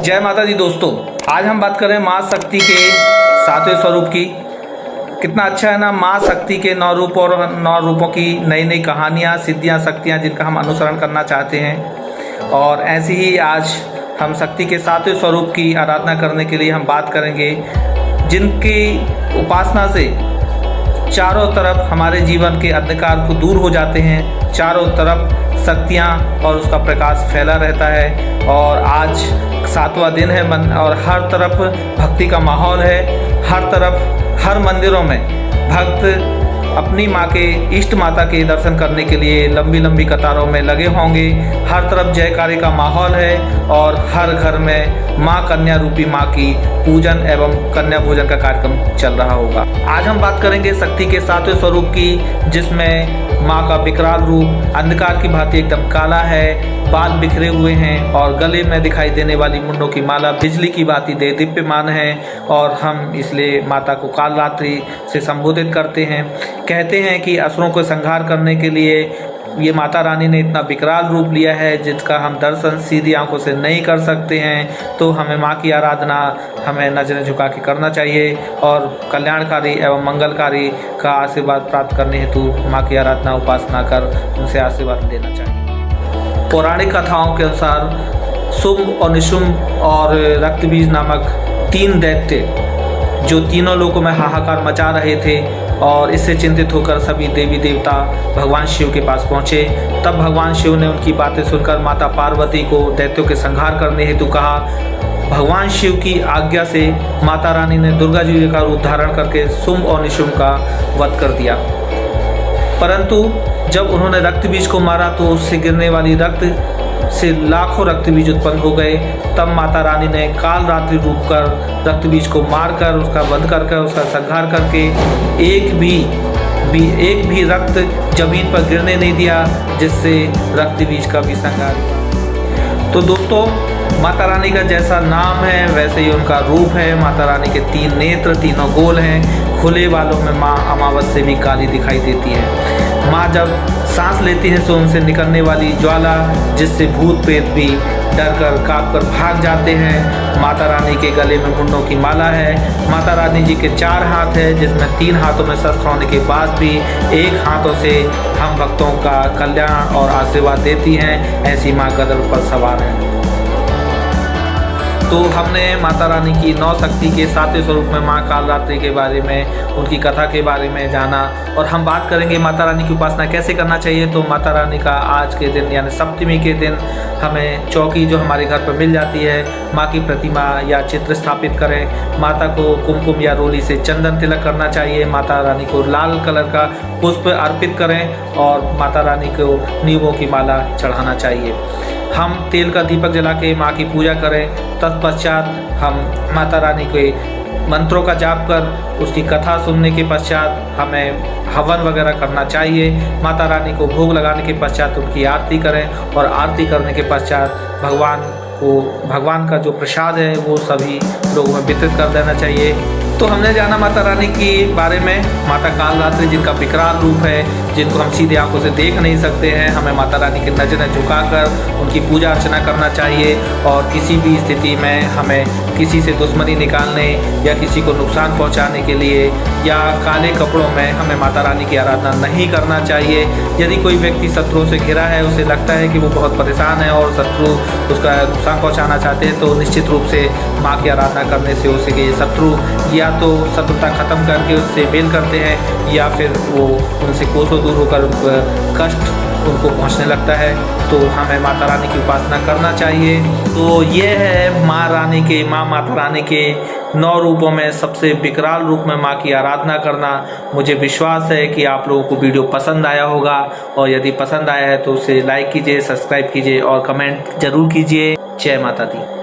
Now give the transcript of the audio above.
जय माता दी दोस्तों, आज हम बात कर रहे हैं माँ शक्ति के 7वें स्वरूप की। कितना अच्छा है ना, माँ शक्ति के 9 रूप और 9 रूपों की नई नई कहानियाँ, सिद्धियाँ, शक्तियाँ जिनका हम अनुसरण करना चाहते हैं। और ऐसे ही आज हम शक्ति के 7वें स्वरूप की आराधना करने के लिए हम बात करेंगे, जिनकी उपासना से चारों तरफ हमारे जीवन के अंधकार को दूर हो जाते हैं, चारों तरफ शक्तियाँ और उसका प्रकाश फैला रहता है। और आज 7वां दिन है और हर तरफ भक्ति का माहौल है। हर तरफ हर मंदिरों में भक्त अपनी माँ के इष्ट माता के दर्शन करने के लिए लंबी लंबी कतारों में लगे होंगे। हर तरफ जयकारे का माहौल है और हर घर में माँ कन्या रूपी माँ की पूजन एवं कन्या पूजन का कार्यक्रम चल रहा होगा। आज हम बात करेंगे शक्ति के 7वें स्वरूप की, जिसमें माँ का विकराल रूप अंधकार की भांति एकदम काला है, बाल बिखरे हुए हैं और गले में दिखाई देने वाली मुंडों की माला बिजली की भांति दीप्यमान है। और हम इसलिए माता को कालरात्रि से संबोधित करते हैं। कहते हैं कि असुरों को संहार करने के लिए ये माता रानी ने इतना विकराल रूप लिया है, जिसका हम दर्शन सीधी आंखों से नहीं कर सकते हैं। तो हमें माँ की आराधना हमें नजरें झुका के करना चाहिए और कल्याणकारी एवं मंगलकारी का आशीर्वाद प्राप्त करने हेतु माँ की आराधना उपासना कर उनसे आशीर्वाद लेना चाहिए। पौराणिक कथाओं के अनुसार शुंभ और निशुंभ और रक्तबीज नामक 3 दैत्य जो तीनों लोकों में हाहाकार मचा रहे थे, और इससे चिंतित होकर सभी देवी देवता भगवान शिव के पास पहुँचे। तब भगवान शिव ने उनकी बातें सुनकर माता पार्वती को दैत्यों के संहार करने हेतु कहा। भगवान शिव की आज्ञा से माता रानी ने दुर्गा जी का रूप धारण करके शुंभ और निशुंभ का वध कर दिया। परंतु जब उन्होंने रक्त बीज को मारा तो उससे गिरने वाली रक्त से लाखों रक्त बीज उत्पन्न हो गए। तब माता रानी ने काल रात्रि रूप कर रक्त बीज को मारकर उसका वध करके उसका संहार करके एक भी रक्त जमीन पर गिरने नहीं दिया, जिससे रक्त बीज का भी संहार हुआ। तो दोस्तों, माता रानी का जैसा नाम है वैसे ही उनका रूप है। माता रानी के 3 नेत्र, तीनों गोल हैं। खुले बालों में माँ अमावस से भी काली दिखाई देती है। माँ जब सांस लेती हैं तो उनसे निकलने वाली ज्वाला, जिससे भूत प्रेत भी डर कर काँप कर भाग जाते हैं। माता रानी के गले में मुंडों की माला है। माता रानी जी के 4 हाथ है, जिसमें 3 हाथों में शस्त्र होने के बाद भी 1 हाथों से हम भक्तों का कल्याण और आशीर्वाद देती हैं। ऐसी माँ गदर पर सवार है। तो हमने माता रानी की 9 शक्ति के 7वें स्वरूप में माँ कालरात्रि के बारे में, उनकी कथा के बारे में जाना। और हम बात करेंगे माता रानी की उपासना कैसे करना चाहिए। तो माता रानी का आज के दिन यानी सप्तमी के दिन हमें चौकी जो हमारे घर पर मिल जाती है, माँ की प्रतिमा या चित्र स्थापित करें। माता को कुमकुम या रोली से चंदन तिलक करना चाहिए। माता रानी को लाल कलर का पुष्प अर्पित करें और माता रानी को नींबों की माला चढ़ाना चाहिए। हम तेल का दीपक जला के माँ की पूजा करें। तत्पश्चात हम माता रानी के मंत्रों का जाप कर उसकी कथा सुनने के पश्चात हमें हवन वगैरह करना चाहिए। माता रानी को भोग लगाने के पश्चात उनकी आरती करें और आरती करने के पश्चात भगवान का जो प्रसाद है वो सभी लोगों में वितरित कर देना चाहिए। तो हमने जाना माता रानी के बारे में, माता कालरात्रि जिनका विकराल रूप है, जिनको हम सीधे आंखों से देख नहीं सकते हैं। हमें माता रानी की नज़रें झुकाकर उनकी पूजा अर्चना करना चाहिए और किसी भी स्थिति में हमें किसी से दुश्मनी निकालने या किसी को नुकसान पहुंचाने के लिए या काले कपड़ों में हमें माता रानी की आराधना नहीं करना चाहिए। यदि कोई व्यक्ति शत्रुओं से घिरा है, उसे लगता है कि वो बहुत परेशान है और शत्रु उसका नुकसान पहुँचाना चाहते हैं, तो निश्चित रूप से माँ की आराधना करने से उसे ये शत्रु या तो शत्रुता खत्म करके उससे मेल करते हैं या फिर वो उनसे कोसों दूर होकर कष्ट उनको पहुंचने लगता है। तो हमें माता रानी की उपासना करना चाहिए। तो ये है माता रानी के 9 रूपों में सबसे विकराल रूप में माँ की आराधना करना। मुझे विश्वास है कि आप लोगों को वीडियो पसंद आया होगा, और यदि पसंद आया है तो उसे लाइक कीजिए, सब्सक्राइब कीजिए और कमेंट जरूर कीजिए। जय माता दी।